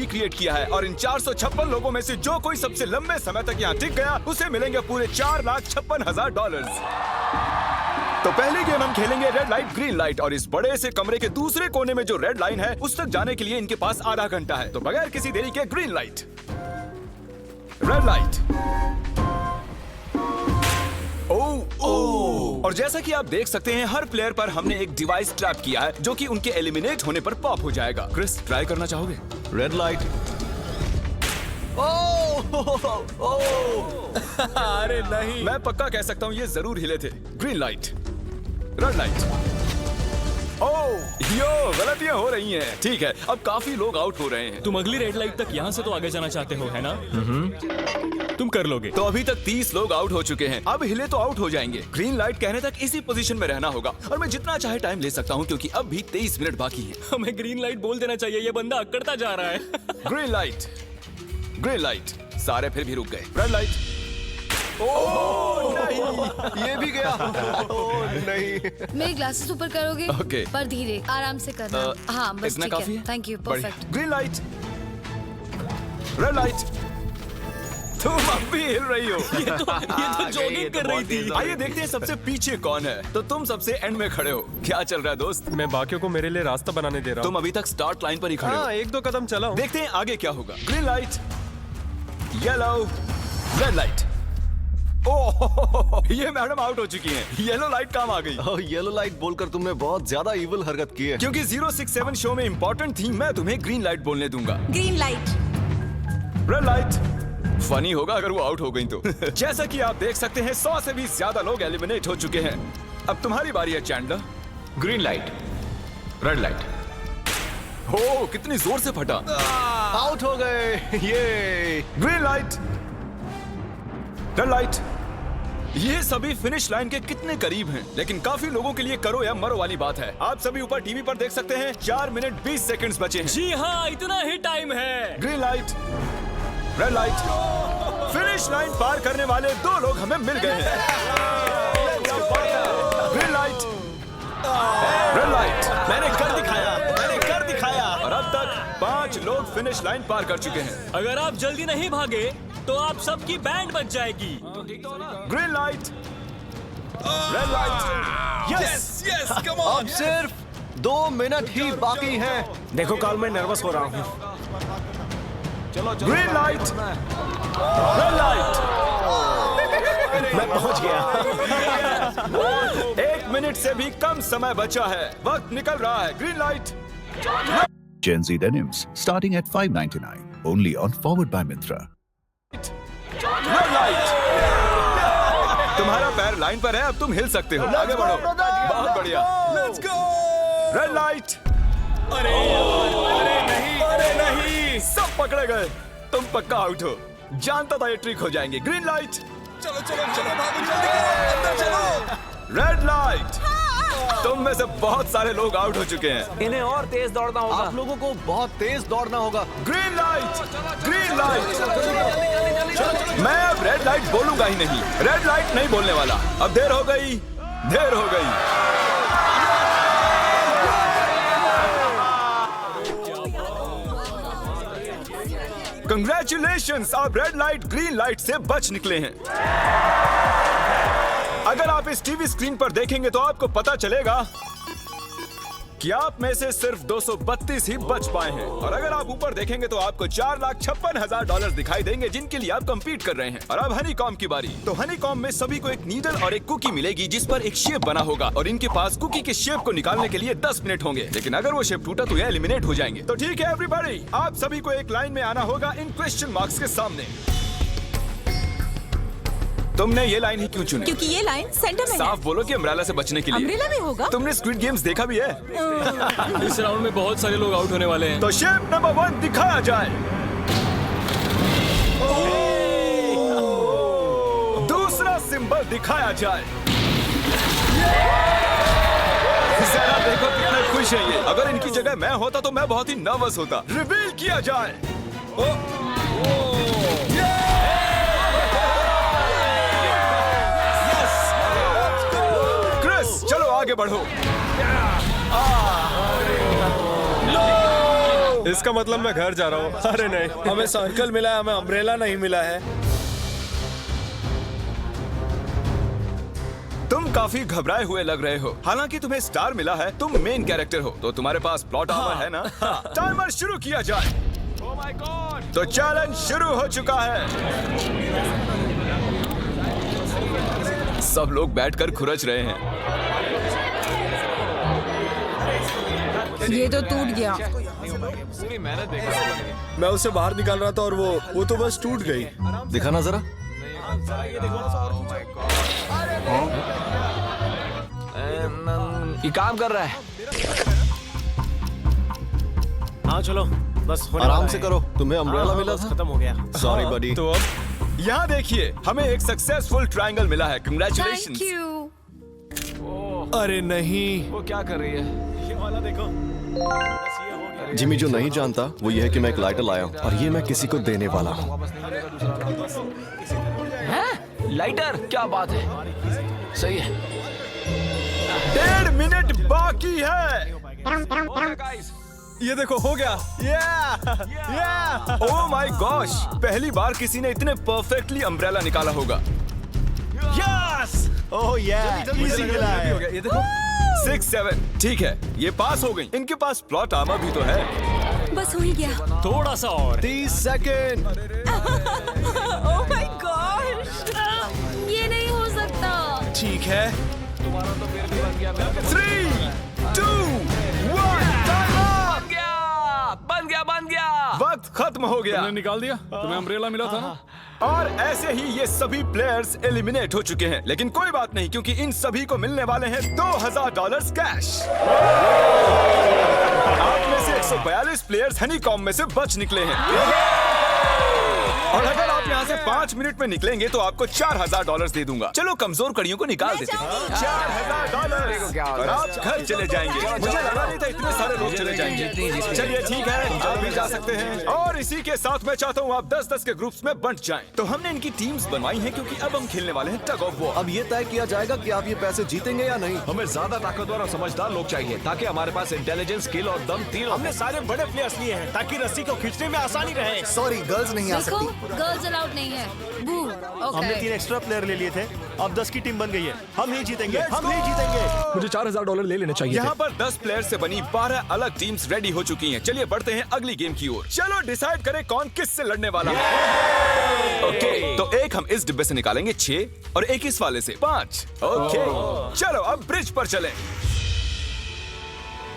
Recreate किया है और इन 456 लोगों में से जो कोई सबसे लंबे समय तक यहाँ टिक गया उसे मिलेंगे पूरे $4,56,000। तो पहली गेम हम खेलेंगे रेड लाइट ग्रीन लाइट और इस बड़े से कमरे के दूसरे कोने में जो रेड लाइन है उस तक जाने के लिए इनके पास आधा घंटा है। तो बगैर किसी देरी के ग्रीन लाइट, रेड लाइट। ओह, और जैसा कि आप देख सकते हैं हर प्लेयर पर हमने एक डिवाइस ट्रैप किया है जो कि उनके एलिमिनेट होने पर पॉप हो जाएगा। क्रिस, ट्राई करना चाहोगे? Red light. अरे नहीं, मैं पक्का कह सकता हूँ ये जरूर हिले थे। Green light, red light. Oh, yo, गलतियां हो रही हैं। ठीक है, अब काफी लोग आउट हो रहे हैं। तुम अगली रेड लाइट तक यहाँ से तो आगे जाना चाहते हो, है ना? तुम कर लोगे। तो अभी तक 30 लोग आउट हो चुके हैं। अब हिले तो आउट हो जाएंगे। ग्रीन लाइट कहने तक इसी पोजीशन में रहना होगा और मैं जितना चाहे टाइम ले सकता हूँ क्योंकि अब भी 23 मिनट बाकी है। हमें ग्रीन लाइट बोल देना चाहिए, ये बंदा अकड़ता जा रहा है। Green light, green light. सारे फिर भी रुक गए। Red light. ओह नहीं, ये भी गया। ओह नहीं। मेरे ग्लासेस ऊपर करोगे? ओके। पर धीरे, आराम से करना। हाँ, बस इतना ठीक काफी है। है? थैंक यू, बढ़िया। Perfect. Green light, red light. तुम अब भी हिल रही हो। ये तो जॉगिंग कर रही थी। आइए देखते हैं सबसे पीछे कौन है। तो तुम सबसे एंड में खड़े हो। क्या चल रहा है दोस्त? मैं बाकियों को मेरे लिए रास्ता बनाने दे रहा तुम हूँ। अभी तक स्टार्ट लाइन पर ही खड़े हो। हाँ, एक दो कदम चला हूँ। देखते हैं आगे क्या होगा। Green light, yellow, red light. ओह, ये मैडम आउट हो चुकी हैं। येलो लाइट काम आ गई। ओह, येलो लाइट बोलकर तुमने बहुत ज्यादा इविल हरकत की है। क्योंकि 067 शो में इंपॉर्टेंट थी, मैं तुम्हें ग्रीन लाइट बोलने दूंगा। Green light. Red light. Funny होगा अगर वो आउट हो गई तो। जैसा कि आप देख सकते हैं 100 से भी ज्यादा लोग एलिमिनेट हो चुके हैं। अब तुम्हारी बारी है Chandler. Green light, red light. हो, कितनी जोर से फटा। आउट हो गए। ये ग्रीन लाइट, रेड लाइट। ये सभी फिनिश लाइन के कितने करीब हैं, लेकिन काफी लोगों के लिए करो या मरो वाली बात है। आप सभी ऊपर टीवी पर देख सकते हैं 4 मिनट 20 सेकंड्स बचे हैं। जी हाँ, इतना ही टाइम है। Green light, red light. Finish line पार करने वाले 2 लोग हमें मिल गए हैं। Green light, red light. मैंने कर दिखाया, मैंने कर दिखाया। और अब तक 5 लोग फिनिश लाइन पार कर चुके हैं। अगर आप जल्दी नहीं भागे तो आप सबकी बैंड बच जाएगी। Green light, red light. Yes yes, कम अब सिर्फ 2 मिनट ही बाकी हैं। देखो काल, मैं नर्वस हो रहा हूँ। Green light, red light. मैं पहुंच गया। 1 मिनट से भी कम समय बचा है। वक्त निकल रहा है। Green light, Gen Z denims starting at $5.99 only on Forward by Myntra. Red light. तुम्हारा पैर लाइन पर है, अब तुम हिल सकते हो। आगे बढ़ो। बहुत बढ़िया। Let's go. Red light. अरे नहीं, अरे नहीं। सब पकड़े गए। तुम पक्का आउट हो। जानता था ये ट्रिक हो जाएंगे। Green light. चलो चलो चलो भागो, जल्दी करो, अंदर चलो। Red light. तुम में से बहुत सारे लोग आउट हो चुके हैं। इन्हें और तेज दौड़ना होगा। आप लोगों को बहुत तेज दौड़ना होगा। Green light, green light. मैं अब रेड लाइट बोलूंगा ही नहीं। रेड लाइट नहीं बोलने वाला। अब देर हो गई, देर हो गई। कंग्रेचुलेशंस, आप रेड लाइट ग्रीन लाइट से बच निकले हैं। अगर आप इस टीवी स्क्रीन पर देखेंगे तो आपको पता चलेगा कि आप में से सिर्फ 232 ही बच पाए हैं। और अगर आप ऊपर देखेंगे तो आपको $4,56,000 दिखाई देंगे जिनके लिए आप कंपीट कर रहे हैं। और अब हनीकॉम की बारी। तो हनीकॉम में सभी को एक नीडल और एक कुकी मिलेगी जिस पर एक शेप बना होगा और इनके पास कुकी के शेप को निकालने के लिए 10 मिनट होंगे। लेकिन अगर वो शेप टूटा तो ये एलिमिनेट हो जाएंगे। तो ठीक है एवरीबॉडी, आप सभी को एक लाइन में आना होगा इन क्वेश्चन मार्क्स के सामने। तुमने ये लाइन ही क्यों चुनी? क्योंकि ये लाइन सेंटर में साफ बोलो कि अम्ब्रेला से बचने के लिए। अम्ब्रेला में होगा? तुमने स्क्विड गेम्स देखा भी है? इस राउंड में बहुत सारे लोग आउट होने वाले हैं। तो शेप नंबर 1 दिखाया जाए। दूसरा सिंबल दिखाया जाए। जरा देखो कितने खुश हैं ये। अगर इनकी जगह मैं होता तो मैं बहुत ही नर्वस होता। रिवील किया जाए। चलो आगे बढ़ो। इसका मतलब मैं घर जा रहा हूँ। अरे नहीं, हमें सर्कल मिला है, हमें अम्ब्रेला नहीं मिला है। तुम काफी घबराए हुए लग रहे हो। हालांकि तुम्हें स्टार मिला है, तुम मेन कैरेक्टर हो, तो तुम्हारे पास प्लॉट आर्मर है ना? टाइमर शुरू किया जाए। Oh my God! तो चैलेंज शुरू हो चुका है। सब लोग बैठकर खुरच रहे हैं। ये तो टूट गया। मैं उसे बाहर निकाल रहा था और वो तो बस टूट गई। दिखाना जरा। ये काम कर रहा है। हाँ चलो, बस होने आराम वाला से है। करो, तुम्हें अम्ब्रेला मिला बस था। खत्म हो गया। सॉरी बडी। तो अब यहाँ देखिए, हमें एक सक्सेसफुल ट्रायंगल मिला है। Thank congratulations. यू। अरे नहीं, वो क्या कर रही है? ये वाला देखो। बस ये हो गया। जिमी जो नहीं जानता वो ये है कि मैं एक लाइटर लाया हूँ और ये मैं किसी को देने वाला हूँ। लाइटर? क्या बात है, सही है। 1.5 मिनट बाकी है। ये देखो, हो गया। Oh my gosh! पहली बार किसी ने इतने परफेक्टली अम्ब्रेला निकाला होगा। यस! ओह इजी मिला है। ये देखो। 6-7 ठीक है, ये पास हो गई। इनके पास प्लॉट आर्मर भी तो है। बस हो ही गया। थोड़ा सा और। 30 सेकेंड। Oh my gosh! ये नहीं हो सकता। ठीक है। 3, 2, 1 बन गया। वक्त खत्म हो गया। निकाल दिया? तुम्हें अम्ब्रेला मिला था ना? और ऐसे ही ये सभी प्लेयर्स एलिमिनेट हो चुके हैं। लेकिन कोई बात नहीं, क्योंकि इन सभी को मिलने वाले हैं $2000 कैश। आप में से 142 प्लेयर्स हनीकॉम्ब में से बच निकले हैं। और अगर आप यहाँ से 5 मिनट में निकलेंगे तो आपको $4000 दे दूंगा। चलो कमजोर कड़ियों को निकाल देते हैं। $4000 और आप घर चले जाएंगे। मुझे लगा नहीं था इतने सारे लोग चले जाएंगे। चलिए ठीक है, आप भी जा सकते हैं। और इसी के साथ मैं चाहता हूँ आप 10-10 के ग्रुप्स में बंट जाएं। तो हमने इनकी टीम्स बनवाई हैं क्योंकि अब हम खेलने वाले हैं टग ऑफ वॉर। अब ये तय किया जाएगा कि आप ये पैसे जीतेंगे या नहीं। हमें ज्यादा ताकतवर और समझदार लोग चाहिए ताकि हमारे पास इंटेलिजेंस, स्किल और दम तीनों। हमने सारे बड़े प्लेयर्स लिए हैं ताकि रस्सी को खींचने में आसानी रहे। सॉरी, गर्ल्स नहीं आ देखो, सकती। गर्ल्स अलाउड नहीं है। बू। हमने 3 एक्स्ट्रा प्लेयर ले लिए थे। अब 10 की टीम बन गई है। हम ही जीतेंगे, हम ही जीतेंगे। मुझे $4000 ले लेने चाहिए। यहाँ पर 10 प्लेयर से बनी 12 अलग टीम्स रेडी हो चुकी हैं। चलिए बढ़ते हैं अगली गेम की ओर। चलो डिसाइड करें कौन किस से लड़ने वाला है। ओके, तो एक हम इस डिब्बे से निकालेंगे 6 और एक इस वाले से 5। ओके, चलो अब ब्रिज पर चलें।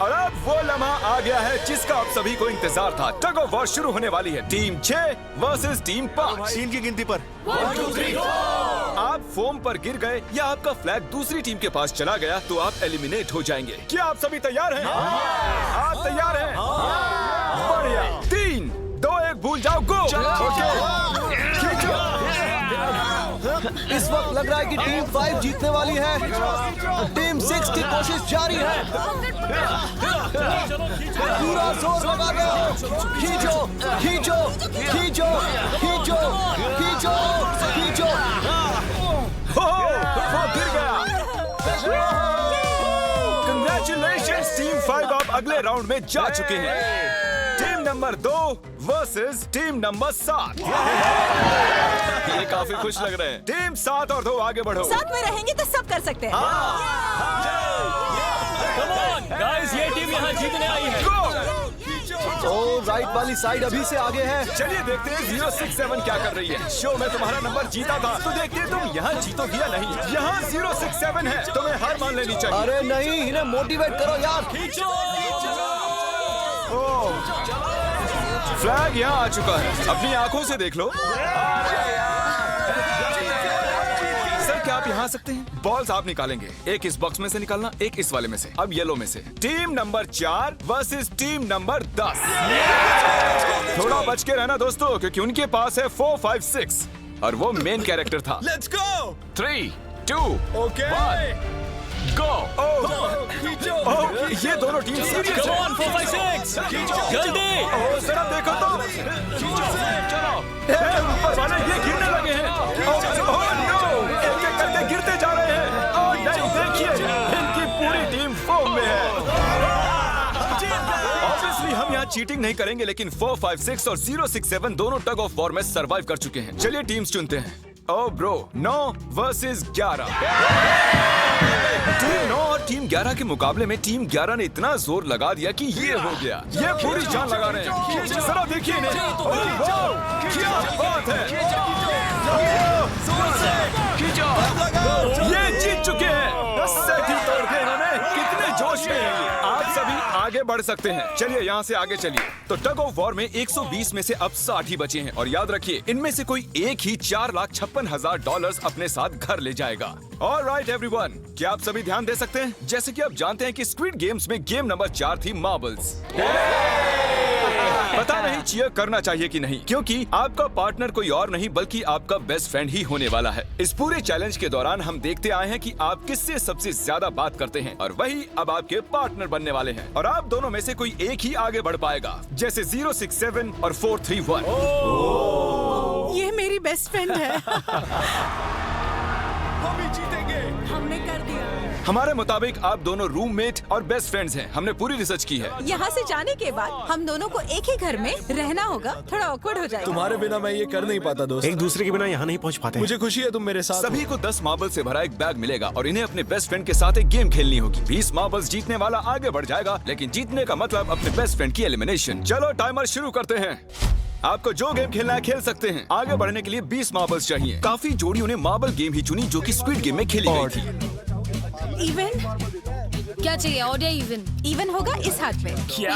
और अब वो लम्हा आ गया है जिसका आप सभी को इंतजार था। टग ऑफ वॉर शुरू होने वाली है। Team 6 versus team 5। 3 की गिनती पर 1, 2, 3, 4। आप फोम पर गिर गए या आपका फ्लैग दूसरी टीम के पास चला गया तो आप एलिमिनेट हो जाएंगे। क्या आप सभी तैयार हैं? आप तैयार हैं? बढ़िया। 3, 2, 1 भूल जाओ, गो। ओके, खींचो। इस वक्त लग रहा है कि टीम 5 जीतने वाली है। टीम 6 की कोशिश जारी है। पूरा जोर लगा दो। खींचो, खींचो, खींचो, खींचो, खींचो, खींचो। वो गिर गया। कंग्रेचुलेशंस टीम 5, आप अगले राउंड में जा चुके हैं। Team number 2 versus team number 7। ये काफी खुश लग रहे हैं। टीम 7 और 2 आगे बढ़ो। साथ में रहेंगे तो सब कर सकते हैं। कम ऑन गाइस, ये टीम यहाँ जीतने आई है। ओ, राइट वाली साइड अभी से आगे है। चलिए देखते हैं 067 क्या कर रही है। शो में तुम्हारा नंबर जीता था, तो देखते हैं तुम यहाँ जीतोगे या नहीं। यहाँ 067 है, तुम्हें हार मान लेनी चाहिए। अरे नहीं, इन्हें मोटिवेट करो यार। फ्लैग यहाँ आ चुका है, अपनी आंखों से देख लो। सर क्या आप यहाँ आ सकते हैं? बॉल्स आप निकालेंगे, एक इस बॉक्स में से निकालना, एक इस वाले में से। अब येलो में से। Team number 4 versus team number 10। थोड़ा बच के रहना दोस्तों, क्योंकि उनके पास है 4, 5, 6 और वो मेन कैरेक्टर था। Let's go. 3, 2, ओके, 1 गो। ये दोनों टीम सीरियस कम ऑन 4, 5, 6 जल्दी। जरा देखो तो। चलो ऊपर वाले ये गिरने लगे हैं। एक एक करके गिरते जा रहे हैं। और नहीं, देखिए इनकी पूरी टीम फॉर्म में है। ऑब्वियसली हम यहाँ चीटिंग नहीं करेंगे, लेकिन 4, 5, 6 और 0, 6, 7 दोनों टग ऑफ वॉर में सरवाइव कर चुके हैं। चलिए टीम्स चुनते हैं। ओ ब्रो, 9 वर्सेस 11। टीम 9 और टीम 11 के मुकाबले में टीम 11 ने इतना जोर लगा दिया कि ये हो गया। ये पूरी जान लगा रहे हैं। जरा देखिए इन्हें। क्या बात है। ये जीत चुके हैं। सेट ही तोड़ के इन्होंने। कितने जोश में हैं ये। आप सभी आगे बढ़ सकते हैं। चलिए यहाँ से आगे चलिए। तो टग ऑफ वॉर में 120 में से अब 60 ही बचे हैं और याद रखिए इनमें से कोई एक ही $4,56,000 अपने साथ घर ले जाएगा। ऑलराइट एवरीवन, क्या आप सभी ध्यान दे सकते हैं? जैसे कि आप जानते हैं कि स्क्विड गेम्स में गेम नंबर 4 थी मार्बल्स। पता नहीं चीयर करना चाहिए कि नहीं, क्योंकि आपका पार्टनर कोई और नहीं बल्कि आपका बेस्ट फ्रेंड ही होने वाला है। इस पूरे चैलेंज के दौरान हम देखते आए हैं कि आप किससे सबसे ज्यादा बात करते हैं और वही अब आपके पार्टनर बनने वाले हैं। और आप दोनों में से कोई एक ही आगे बढ़ पाएगा, जैसे 0, 6, 7 और 4, 3, 1। ये मेरी बेस्ट फ्रेंड है। हम ही जीतेंगे। हमने कर दिया। हमारे मुताबिक आप दोनों रूममेट और बेस्ट फ्रेंड्स हैं। हमने पूरी रिसर्च की है। यहाँ से जाने के बाद हम दोनों को एक ही घर में रहना होगा। थोड़ा ऑकवर्ड हो जाएगा। तुम्हारे बिना मैं ये कर नहीं पाता दोस्त। एक दूसरे के बिना यहाँ नहीं पहुँच पाते। मुझे खुशी है तुम मेरे साथ हो। सभी को 10 मार्बल से भरा एक बैग मिलेगा और इन्हें अपने बेस्ट फ्रेंड के साथ एक गेम खेलनी होगी। 20 मार्बल्स जीतने वाला आगे बढ़ जाएगा, लेकिन जीतने का मतलब अपने बेस्ट फ्रेंड की एलिमिनेशन। चलो टाइमर शुरू करते हैं। आपको जो गेम खेलना है खेल सकते हैं। आगे बढ़ने के लिए 20 मार्बल्स चाहिए। काफी जोड़ियों ने मार्बल गेम ही चुनी जो कि स्क्विड गेम में खेली गई थी। इवन क्या चाहिए, ऑड या इवन? इवन होगा इस हाथ में। क्या?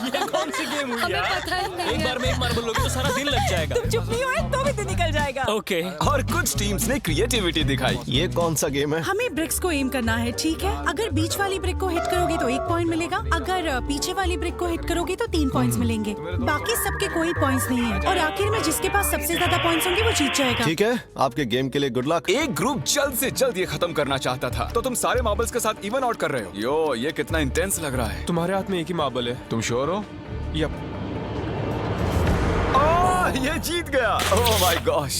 ये कौन सी गेम हुई हमें यार? पता ही नहीं एक है। बार में एक मार्बल लोगे तो सारा दिन लग जाएगा। तुम चुप नहीं हुए तो भी दिन निकल जाएगा। ओके। और कुछ टीम्स ने क्रिएटिविटी दिखाई। ये कौन सा गेम है? हमें ब्रिक्स को एम करना है, ठीक है? अगर बीच वाली ब्रिक को हिट करोगे तो 1 पॉइंट मिलेगा। अगर पीछे वाली ब्रिक को हिट करोगे तो 3 पॉइंट्स मिलेंगे। बाकी सबके कोई पॉइंट्स नहीं है और आखिर में जिसके पास सबसे ज्यादा पॉइंट्स होंगे वो जीत जाएगा। ठीक है, आपके गेम के लिए गुड लक। एक ग्रुप जल्द से जल्द ये खत्म करना चाहता था, तो तुम सारे मार्बल्स के साथ इवन आउट कर रहे हो। यो, ये कितना इंटेंस लग रहा है। तुम्हारे हाथ में एक ही मार्बल है। तुम श्योर हो? यप। ये जीत गया। ओह माय गॉश,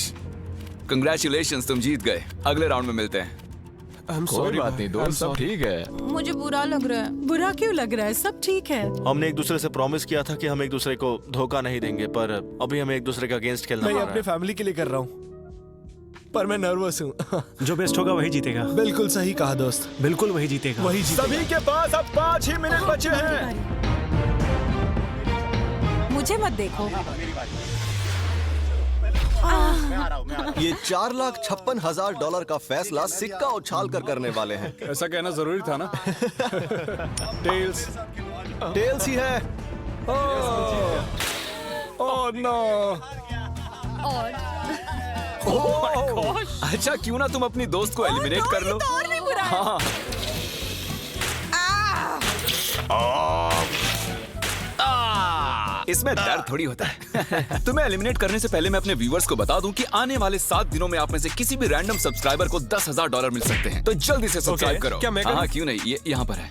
कंग्रेचुलेशंस, तुम जीत गए। अगले राउंड में मिलते हैं। कोई बात नहीं दोस्त, सब ठीक है। मुझे बुरा लग रहा है। बुरा क्यों लग रहा है? सब ठीक है। हमने एक दूसरे से प्रॉमिस किया था कि हम एक दूसरे को धोखा नहीं देंगे, पर अभी हमें एक दूसरे का अगेंस्ट खेलना मैं पड़ अपने रहा फैमिली के लिए कर रहा हूँ, पर मैं नर्वस हूँ। है। जो बेस्ट होगा वही जीतेगा। बिल्कुल सही कहा दोस्त, बिल्कुल वही जीतेगा। वही जीतेगा। सभी के पास अब 5 ही मिनट बचे हैं। मुझे मत देखो। ये $4,56,000 का फैसला सिक्का उछाल कर करने वाले हैं। ऐसा कहना जरूरी था ना। टेल्स। टेल्स ही है। Oh no. अच्छा, क्यों ना तुम अपनी दोस्त को एलिमिनेट कर लो। और भी बुरा है। हाँ। इसमें दर्द थोड़ी होता है। तुम्हें एलिमिनेट करने से पहले मैं अपने व्यूअर्स को बता दूं कि आने वाले 7 दिनों में आप में से किसी भी रैंडम सब्सक्राइबर को $10,000 मिल सकते हैं। तो जल्दी से सब्सक्राइब करो। क्या मैं करूं? हाँ, क्यों नहीं, ये यहाँ पर है।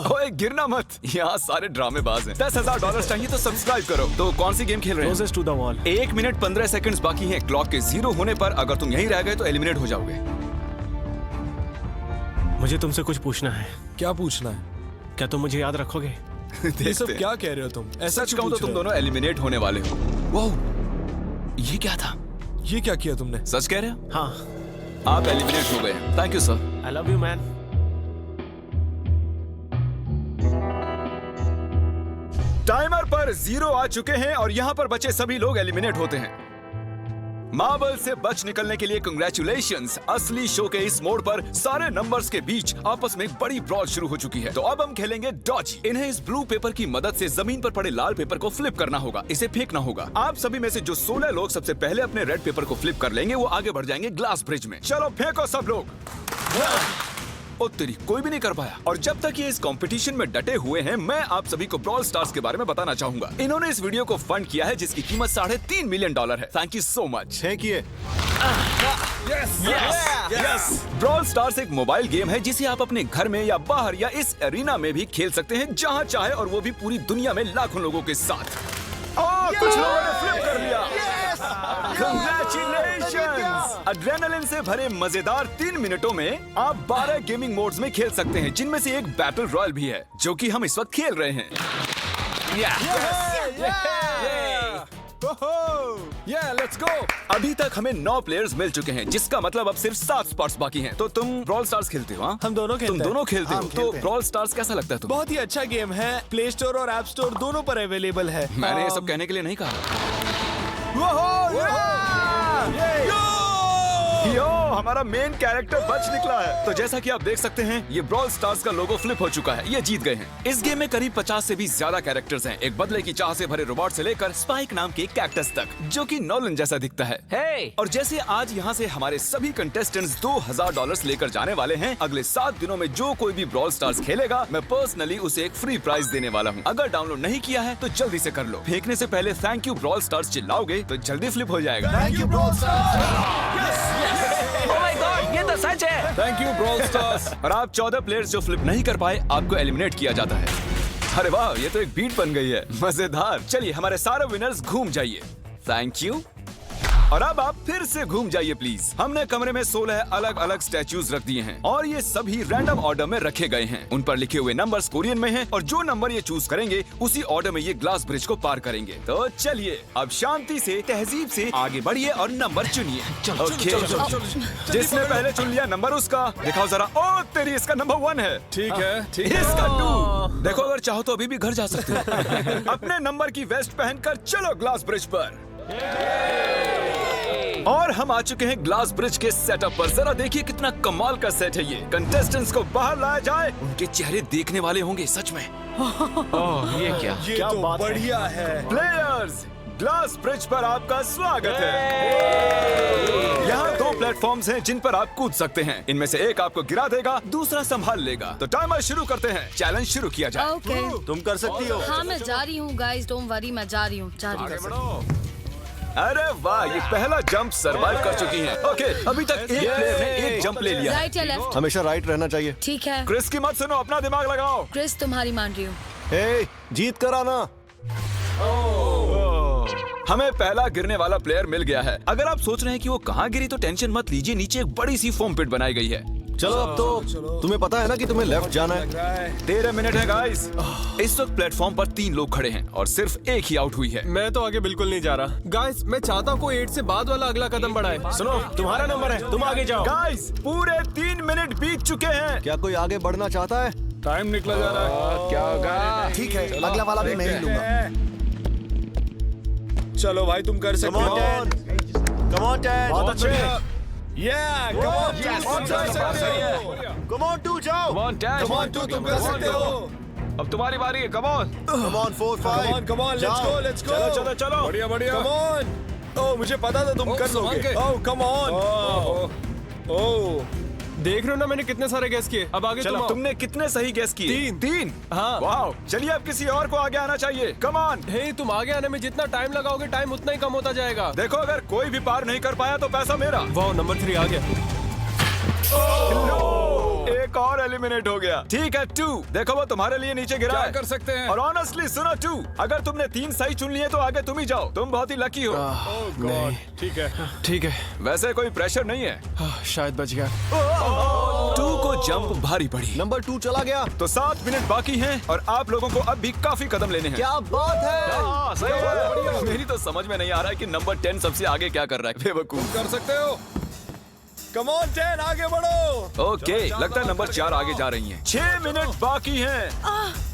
ओए, गिरना मत, यहाँ सारे ड्रामेबाज हैं। $10,000 चाहिए तो सब्सक्राइब करो। तो कौन सी गेम खेल रहे हैं? Closest to the wall। 1 minute 15 seconds बाकी हैं। क्लॉक के 0 होने पर अगर तुम यहीं रह गए तो एलिमिनेट हो जाओगे। मुझे तुमसे कुछ पूछना है। क्या पूछना है? क्या तुम मुझे याद रखोगे? ये सब क्या कह रहे हो तुम? ऐसा सच कहूं तो तुम दोनों एलिमिनेट होने वाले हो। वाओ, ये क्या था? ये क्या किया तुमने? सच कह रहे हो? हाँ। आप एलिमिनेट हो गए। Thank you sir. I love you man. Timer पर 0 आ चुके हैं और यहाँ पर बचे सभी लोग एलिमिनेट होते हैं। मार्बल से बच निकलने के लिए कंग्रेचुलेशंस। असली शो के इस मोड़ पर सारे नंबर्स के बीच आपस में एक बड़ी ब्रॉड शुरू हो चुकी है। तो अब हम खेलेंगे डॉजी। इन्हें इस ब्लू पेपर की मदद से जमीन पर पड़े लाल पेपर को फ्लिप करना होगा। इसे फेंकना होगा। आप सभी में से जो 16 लोग सबसे पहले अपने रेड पेपर को फ्लिप कर लेंगे वो आगे बढ़ जाएंगे ग्लास ब्रिज में। चलो फेंको सब लोग। ओ तेरी, कोई भी नहीं कर पाया। और जब तक ये इस कंपटीशन में डटे हुए हैं, मैं आप सभी को ब्रॉल स्टार्स के बारे में बताना चाहूंगा। इन्होंने इस वीडियो को फंड किया है जिसकी कीमत $3.5 मिलियन है। Thank you so much. Thank you. Brawl stars एक मोबाइल गेम है जिसे आप अपने घर में या बाहर या इस एरिना में भी खेल सकते हैं जहां चाहे, और वो भी पूरी दुनिया में लाखों लोगों के साथ। कुछ लोगों ने फ्लिप कर लिया। Congratulations! एड्रेनलिन से भरे मजेदार 3 मिनटों में आप 12 गेमिंग मोड्स में खेल सकते हैं, जिनमें से एक बैटल रॉयल भी है, जो कि हम इस वक्त खेल रहे हैं। Let's go. अभी तक हमें 9 प्लेयर्स मिल चुके हैं, जिसका मतलब अब सिर्फ 7 स्पॉट्स बाकी हैं। तो तुम ब्रॉल स्टार्स खेलते हो? हाँ, हम दोनों खेलते तुम हैं। दोनों खेलते हो? हम तो खेलते हैं। ब्रॉल स्टार्स कैसा लगता है तुम्हें? बहुत ही अच्छा गेम है, प्ले स्टोर और ऐप स्टोर दोनों पर अवेलेबल है। मैंने ये सब कहने के लिए नहीं कहा। यो, हमारा मेन कैरेक्टर बच निकला है। तो जैसा कि आप देख सकते हैं, ये ब्रॉल स्टार्स का लोगो फ्लिप हो चुका है। ये जीत गए हैं। इस गेम में करीब 50 से भी ज्यादा कैरेक्टर्स हैं, एक बदले की चाह से भरे रोबोट से लेकर स्पाइक नाम के कैक्टस तक, जो कि नॉलन जैसा दिखता है। और जैसे आज यहाँ से हमारे सभी कंटेस्टेंट्स $2000 लेकर जाने वाले हैं, अगले 7 दिनों में जो कोई भी ब्रॉल स्टार्स खेलेगा, मैं पर्सनली उसे एक फ्री प्राइज देने वाला हूँ। अगर डाउनलोड नहीं किया है तो जल्दी से कर लो। फेंकने से पहले थैंक यू ब्रॉल स्टार्स चिल्लाओगे तो जल्दी फ्लिप हो जाएगा। Thank you bro stars. ये तो सच है। Thank you brawl stars. और आप 14 प्लेयर्स जो फ्लिप नहीं कर पाए, आपको एलिमिनेट किया जाता है। अरे वाह, ये तो एक बीट बन गई है, मजेदार। चलिए हमारे सारे विनर्स घूम जाइए। Thank you. और अब आप फिर से घूम जाइए प्लीज। हमने कमरे में 16 अलग अलग स्टैच्यूज रख दिए हैं और ये सभी रैंडम ऑर्डर में रखे गए हैं। उन पर लिखे हुए नंबर्स कोरियन में हैं और जो नंबर ये चूज करेंगे, उसी ऑर्डर में ये ग्लास ब्रिज को पार करेंगे। तो चलिए अब शांति से, तहजीब से आगे बढ़िए और नंबर चुनिए। ओके, जिसने पहले चुन लिया नंबर उसका। दिखाओ जरा। ओ तेरी, इसका नंबर 1 है। ठीक है, ठीक है। इसका 2। देखो, अगर चाहो तो अभी भी घर जा सकते हो। अपने नंबर की वेस्ट पहनकर चलो ग्लास ब्रिज पर। और हम आ चुके हैं ग्लास ब्रिज के सेटअप पर। जरा देखिए कितना कमाल का सेट है ये। कंटेस्टेंट्स को बाहर लाया जाए, उनके चेहरे देखने वाले होंगे सच में। ये क्या? ये तो बढ़िया है। प्लेयर्स, ग्लास ब्रिज पर आपका स्वागत है। यहाँ 2 प्लेटफॉर्म्स हैं जिन पर आप कूद सकते हैं। इनमें से एक आपको गिरा देगा, दूसरा संभाल लेगा। तो टाइमर शुरू करते हैं। चैलेंज शुरू किया जाए। ओके। तुम कर सकती हो। हाँ, मैं जा रही हूँ गाइस, डोंट वरी, मैं जा रही हूँ। अरे वाह, ये पहला जंप सरवाइव कर चुकी हैं। ओके, अभी तक एक प्लेयर ने एक जंप ले लिया। राइट या लेफ्ट? हमेशा राइट रहना चाहिए। ठीक है क्रिस की मत सुनो, अपना दिमाग लगाओ। क्रिस, तुम्हारी मान रही हूँ। हे, जीत कर आना। हमें पहला गिरने वाला प्लेयर मिल गया है। अगर आप सोच रहे हैं कि वो कहाँ गिरी तो टेंशन मत लीजिए, नीचे एक बड़ी सी फोम पिट बनाई गई है। चलो अब तो तुम्हें पता है ना कि तुम्हें लेफ्ट जाना है। 13 मिनट है गाइस। इस वक्त प्लेटफॉर्म पर 3 लोग खड़े हैं और सिर्फ एक ही आउट हुई है। मैं तो आगे बिल्कुल नहीं जा रहा। गाइस, मैं चाहता हूँ कोई 8 से बाद वाला अगला कदम बढ़ाए। सुनो, तुम्हारा नंबर है, तुम आगे जाओ। गाइस, पूरे 3 मिनट बीत चुके हैं। क्या कोई आगे बढ़ना चाहता है? टाइम निकला जा रहा है। क्या होगा? ठीक है, अगला वाला भी मैं ही लूंगा। चलो भाई, तुम कर सकते हो। Come on, Dad. बहुत अच्छे। Come on, 2 जाओ। Come on, Dad. Come on, 2 तुम कर सकते हो। अब तुम्हारी बारी है। Come on. Come on, 4, 5. Come on, let's go, let's go. चलो चलो चलो। बढ़िया बढ़िया। Come on. ओह, मुझे पता था तुम कर लोगे। ओह, come on. ओह, देख रहे हो ना मैंने कितने सारे गैस किए। अब आगे चलो, तुम आओ। तुमने कितने सही गेस किए? 3। हाँ। वाह, चलिए अब किसी और को आगे आना चाहिए। Come on. हे, तुम आगे आने में जितना टाइम लगाओगे, टाइम उतना ही कम होता जाएगा। देखो, अगर कोई भी पार नहीं कर पाया तो पैसा मेरा। वाह, नंबर 3 आ गया। एक और एलिमिनेट हो गया। ठीक है, 2। देखो, वो तुम्हारे लिए नीचे गिरा है। कर सकते हैं? और ऑनेस्टली सुनो 2, अगर तुमने 3 सही चुन लिए तो आगे तुम ही जाओ। तुम बहुत ही लकी हो। नहीं, ठीक है, ठीक है। वैसे कोई प्रेशर नहीं है। शायद बच गया। 2 को जंप भारी पड़ी। नंबर 2 चला गया। तो 7 मिनट बाकी हैं और आप लोगों को अब भी काफी कदम लेने हैं। क्या बात है। हाँ, सही है। मेरी तो समझ में नहीं आ रहा है कि नंबर 10 सबसे आगे क्या कर रहा है। बेवकूफ। कर सकते हो। Come on, 10, आगे बढ़ो। ओके, लगता है नंबर 4 आगे जा रही हैं। 6 मिनट बाकी हैं।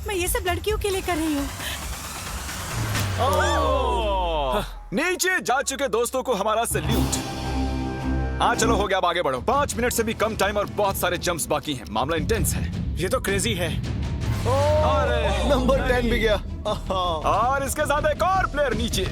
मैं ये सब लड़कियों के लिए कर रही हूँ। नीचे जा चुके दोस्तों को हमारा सैल्यूट। हाँ चलो, हो गया, अब आगे बढ़ो। 5 मिनट से भी कम टाइम और बहुत सारे जंप्स बाकी हैं। मामला इंटेंस है। ये तो क्रेजी है। नंबर 10 भी गया। और इसके साथ एक और प्लेयर नीचे।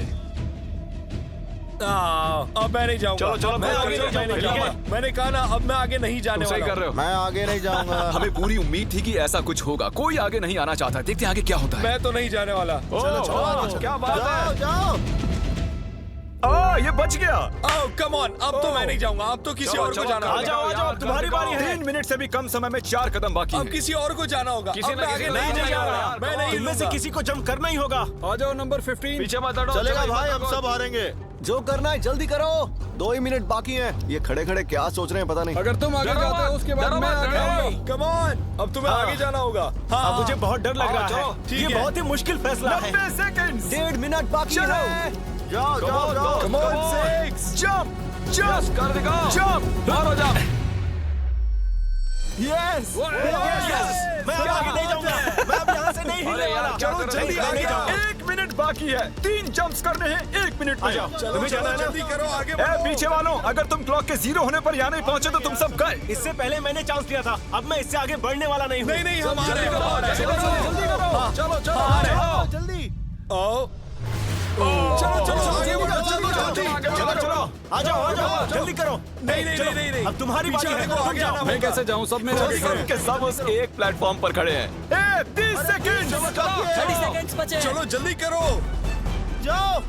अब मैं नहीं जाऊंगा। चलो, चलो, मैं आगे नहीं जाऊंगा। मैंने कहा ना, अब मैं आगे नहीं जाने तुम सही वाला कर रहे हो। मैं आगे नहीं जाऊंगा। हमें पूरी उम्मीद थी कि ऐसा कुछ होगा। कोई आगे नहीं आना चाहता। देखते हैं आगे क्या होता है। मैं तो नहीं जाने वाला। चलो, क्या बात है। जाओ। ये बच गया। कम ऑन, अब तो मैं नहीं जाऊंगा, अब तो किसी और को जाना होगा। आ जाओ, तुम्हारी बारी है। 3 मिनट से भी कम समय में 4 कदम बाकी अब है। किसी और को जाना होगा। किसी अब ना मैं किसी आगे नहीं नहीं जाऊंगा। जाऊंगा। मैं नहीं इनमें से लूंगा। किसी को जंप करना ही होगा। आ जाओ नंबर 15। पीछे मत हटो। चलेगा चलो, भाई, मत हम हटो। सब हारेंगे। जो करना है जल्दी करो, 2 ही मिनट बाकी हैं। ये खड़े खड़े क्या सोच रहे हैं पता नहीं। अगर तुम आगे डरो जाते हो मत, उसके बाद डरो मैं मत, आगे डरो। आऊंगा। कम ऑन, अब तुम्हें आगे जाना होगा। अब मुझे बहुत डर लग रहा है। ठीक ये है। बहुत ही मुश्किल फैसला है। 90 सेकंड्स। 1.5 मिनट बाकी चलो। है। जाओ जाओ जाओ। Come on, 6 जंप जंप कर दिखाओ। जंप। मारो जाओ। यस मैं अब आगे नहीं जाऊंगा। मैं अब यहाँ से नहीं हिलने वाला। चलो, जल्दी आगे जाओ। 1 मिनट बाकी है। 3 जंप्स करने हैं 1 मिनट में। तुम्हें जाना है ना? जल्दी करो, आगे ए, बढ़ो। पीछे वालों, अगर तुम क्लॉक के 0 होने पर यहाँ नहीं पहुंचे तो तुम सब गए। इससे पहले मैंने चांस लिया था, अब मैं इससे आगे बढ़ने वाला नहीं हूँ। नहीं नहीं, हम आ रहे हैं, हम आ रहे हैं। चलो, जल्दी करो। चलो चलो, आ रहे हैं। जल्दी। आओ। चलो चलो, आगे बढ़ो, जल्दी जल्दी। चलो चलो, आ जाओ, जल्दी करो। नहीं नहीं चलो, नहीं नहीं। अब तुम्हारी बारी है। पीछे वाले को आगे आना होगा। कैसे जाऊँ? सब में सब के सब उस एक प्लेटफॉर्म पर खड़े हैं। 30 सेकंड। 30 सेकंड्स बचे। चलो जल्दी करो। जाओ।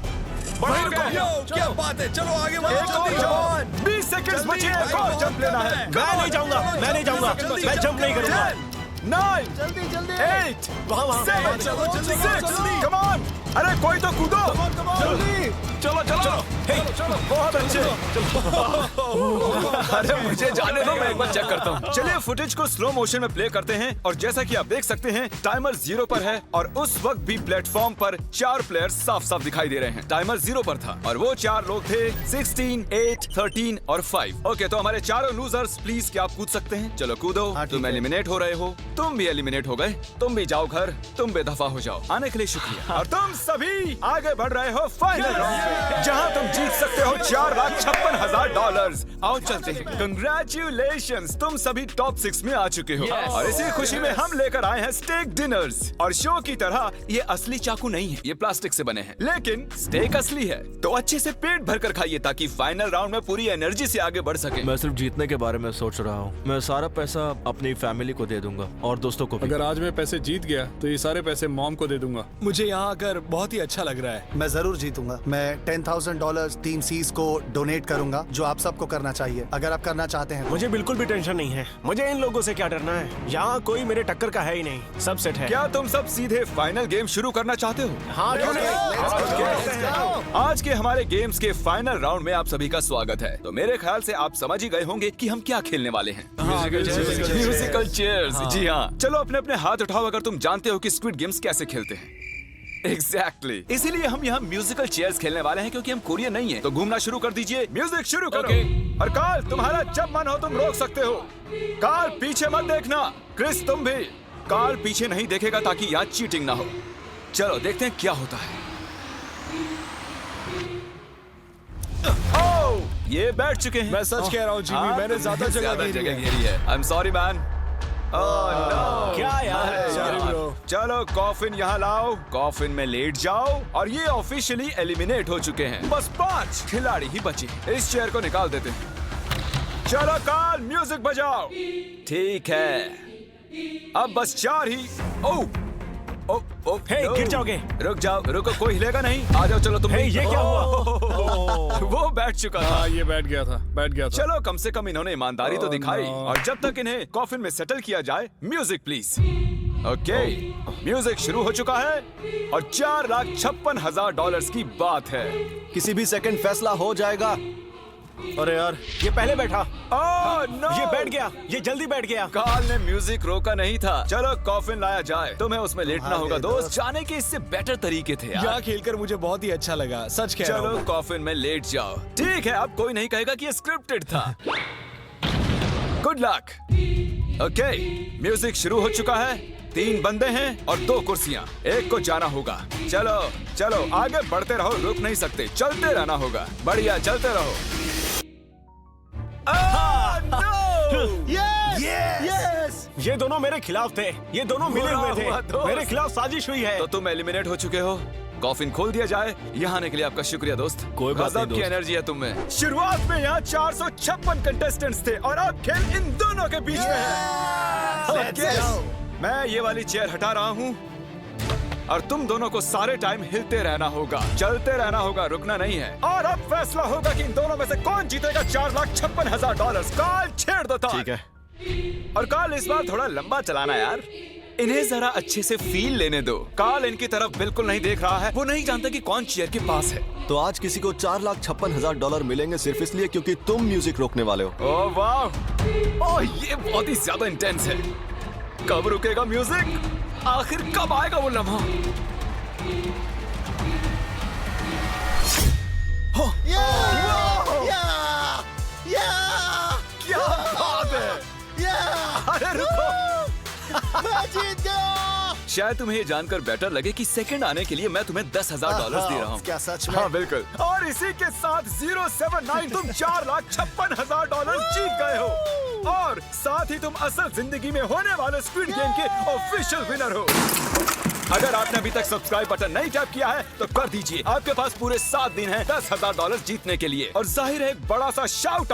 बाहर को। यो, क्या बात है, चलो आगे बढ़ो, जल्दी जवान। 20 सेकंड बचे। एक और जंप लेना है। मैं नहीं जाऊंगा, मैं नहीं जाऊंगा। मैं जंप नहीं करूंगा। 9 जल्दी जल्दी। 8 वहाँ 7 चलो, जल्दी, 6 जल्दी। Come on. अरे कोई तो कूदो। जल्दी। चलो चलो। बहुत अच्छे। अरे मुझे जाने दो, मैं एक बार चेक करता हूँ। चलिए फुटेज को स्लो मोशन में प्ले करते हैं और जैसा कि आप देख सकते हैं टाइमर 0 पर है और उस वक्त भी प्लेटफॉर्म पर 4 प्लेयर्स साफ साफ दिखाई दे रहे हैं। टाइमर 0 पर था और वो 4 लोग थे 16, 8, 13 और 5। ओके, तो हमारे चारों लूजर्स प्लीज क्या आप कूद सकते हैं? चलो कूदो। तुम एलिमिनेट हो रहे हो, तुम भी एलिमिनेट हो गए, तुम भी जाओ घर, तुम बेदफा हो जाओ। आने के लिए शुक्रिया। और तुम सभी आगे बढ़ रहे हो फाइनल राउंड में, जहां तुम जीत सकते हो $4,56,000। आओ चलते हैं। कंग्रेचुलेशंस, तुम सभी टॉप 6 में आ चुके हो। और इसी खुशी में हम लेकर आए हैं स्टेक डिनर्स। और शो की तरह ये असली चाकू नहीं है, ये प्लास्टिक से बने हैं, लेकिन स्टेक असली है। तो अच्छे से पेट भर कर खाइए ताकि फाइनल राउंड में पूरी एनर्जी से आगे बढ़ सके। मैं सिर्फ जीतने के बारे में सोच रहा हूँ। मैं सारा पैसा अपनी फैमिली को दे दूंगा और दोस्तों को भी। अगर आज मैं पैसे जीत गया तो ये सारे पैसे मॉम को दे दूंगा। मुझे यहाँ आकर बहुत ही अच्छा लग रहा है। मैं जरूर जीतूंगा। मैं $10,000 टीम सीज को डोनेट करूंगा, जो आप सबको करना चाहिए अगर आप करना चाहते हैं। मुझे बिल्कुल भी टेंशन नहीं है। मुझे इन लोगों से क्या डरना है। यहाँ कोई मेरे टक्कर का है ही नहीं, सब सेट है। क्या तुम सब सीधे फाइनल गेम शुरू करना चाहते हो? हाँ, क्यों नहीं? आज के हमारे गेम्स के फाइनल राउंड में आप सभी का स्वागत है। तो मेरे ख्याल से आप समझ ही गए होंगे कि हम क्या खेलने वाले हैं। Musical chairs. जी हाँ, चलो अपने अपने हाथ उठाओ अगर तुम जानते हो कि स्क्विड गेम्स कैसे खेलते हैं। एग्जैक्टली, इसीलिए हम यहाँ म्यूजिकल चेयर्स खेलने वाले हैं क्योंकि हम कोरियन नहीं है। तो घूमना शुरू कर दीजिए, म्यूजिक शुरू करो। और कार्ल, तुम्हारा जब मन हो तुम रोक सकते हो। कार्ल पीछे मत देखना। क्रिस तुम भी। कार्ल पीछे नहीं देखेगा ताकि यहाँ चीटिंग ना हो। चलो देखते हैं क्या होता है। ओह, ये बैठ चुके हैं। मैं सच कह रहा हूँ जिमी, मैंने ज्यादा जगह घेरी है। I am sorry man. क्या यार? Sorry bro। चलो कॉफिन यहाँ लाओ, कॉफिन में लेट जाओ। और ये ऑफिशियली एलिमिनेट हो चुके हैं। बस 5 खिलाड़ी ही बचे। इस चेयर को निकाल देते हैं। चलो कार्ल, म्यूजिक बजाओ। ठीक है, अब बस 4 ही। ओह हे, गिर जाओगे। रुक जाओ, रुको, कोई हिलेगा नहीं। आ जाओ, चलो तुम। हे, ये क्या हुआ? वो बैठ चुका था। हाँ, ये बैठ गया था। चलो कम से कम इन्होंने ईमानदारी तो दिखाई। no। और जब तक इन्हें कॉफिन में सेटल किया जाए, म्यूजिक प्लीज। ओके, म्यूजिक शुरू हो चुका है और $4,56,000 की बात है। किसी भी सेकंड फैसला हो जाएगा। अरे यार, ये पहले बैठा। ओह नो, ये बैठ गया, ये जल्दी बैठ गया। कार्ल ने म्यूजिक रोका नहीं था। चलो कॉफिन लाया जाए, तुम्हें उसमें लेटना होगा दोस्त। जाने के इससे बेटर तरीके थे यार। यहाँ खेलकर मुझे बहुत ही अच्छा लगा, सच कह रहा चलो हूँ। कॉफिन में लेट जाओ। ठीक है, अब कोई नहीं कहेगा कि ये स्क्रिप्टेड था। Good luck. ओके, म्यूजिक शुरू हो चुका है। 3 बंदे हैं और 2 कुर्सियां। एक को जाना होगा। चलो चलो आगे बढ़ते रहो, रुक नहीं सकते, चलते रहना होगा। बढ़िया, चलते रहो। यस! ये दोनों मेरे खिलाफ थे। ये दोनों मिले हुए थे। हुआ दोस्त। मेरे खिलाफ साजिश हुई है। तो तुम एलिमिनेट हो चुके हो। कॉफिन खोल दिया जाए। यहाँ आने के लिए आपका शुक्रिया दोस्त। कोई बात नहीं गजब की दोस्त। एनर्जी है तुम में। शुरुआत में यहाँ 456 कंटेस्टेंट्स थे और अब खेल इन दोनों के बीच में है। Okay, मैं ये वाली चेयर हटा रहा हूँ और तुम दोनों को सारे टाइम हिलते रहना होगा, चलते रहना होगा, रुकना नहीं है। और अब फैसला होगा कि इन दोनों में से कौन जीतेगा $4,56,000। कार्ल छेड़ दो तार। ठीक है। और कार्ल इस बार थोड़ा लंबा चलाना यार, इन्हें जरा अच्छे से फील लेने दो। कार्ल इनकी तरफ बिल्कुल नहीं देख रहा है, वो नहीं जानता कि कौन चेयर के पास है। तो आज किसी को $4,56,000 मिलेंगे सिर्फ इसलिए क्योंकि तुम म्यूजिक रोकने वाले हो। ओह वाह, ओह ये बहुत ही ज्यादा इंटेंस है। कब रुकेगा म्यूजिक? आखिर कब आएगा वो लम्हा? क्या बात है! अरे रुको! शायद तुम्हें ये जानकर बेटर लगे कि सेकंड आने के लिए मैं तुम्हें $10,000 दे रहा हूँ। क्या सच में? हाँ बिल्कुल। और इसी के साथ 079 तुम $4,56,000 जीत गए हो। और साथ ही तुम असल जिंदगी में होने वाले स्क्विड गेम के ऑफिशियल विनर हो। अगर आपने अभी तक सब्सक्राइब बटन नहीं टैप किया है तो कर दीजिए। आपके पास पूरे 7 दिन हैं $10,000 जीतने के लिए। और जाहिर है एक बड़ा सा शाउट